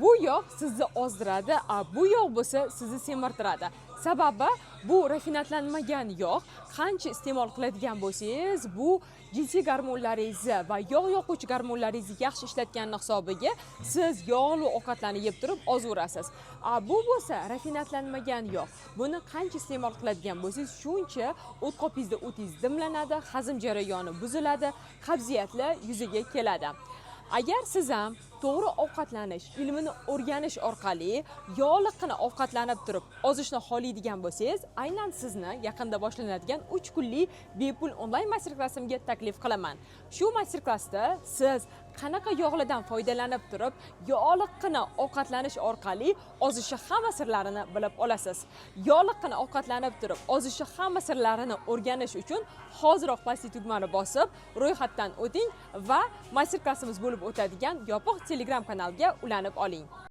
Bu yog' sizni ozdiradi, bu yog' bo'lsa sizni semirtiradi. Sababi bu rafinatlanmagan yog'. Qancha iste'mol qiladigan bo'lsangiz, bu jinsiy gormonlaringizni va yog' yoquvchi gormonlaringizni yaxshi ishlatganning hisobiga siz yog'li ovqatlarni yeb turib ozaverasiz. Bu bo'lsa rafinatlanmagan yog'. Buni qancha iste'mol qiladigan bo'lsangiz, shuncha o't qopingizda o'tingiz dimlanadi, hazm jarayoni buziladi, qabziyatlar yuzaga keladi. Agar siz ham to'g'ri ovqatlanish ilmini o'rganish orqali yog'liqqina ovqatlanib turib ozishni xohlaydigan bo'lsangiz, aynan sizni yaqinda boshlanadigan 3 kunlik bepul onlayn master-klassimga taklif qilaman. Shu master-klassda siz qanaqa yog'lidan foydalanib turib yog'liqqina ovqatlanish orqali ozishi hamma sirlarini bilib olasiz. Yog'liqqina ovqatlanib turib ozishi hamma sirlarini o'rganish uchun hoziroq pastki tugmani bosib ro'yxatdan o'ting va master-klassimiz bo'lib o'tadigan yopiq Telegram kanalga ulanib oling.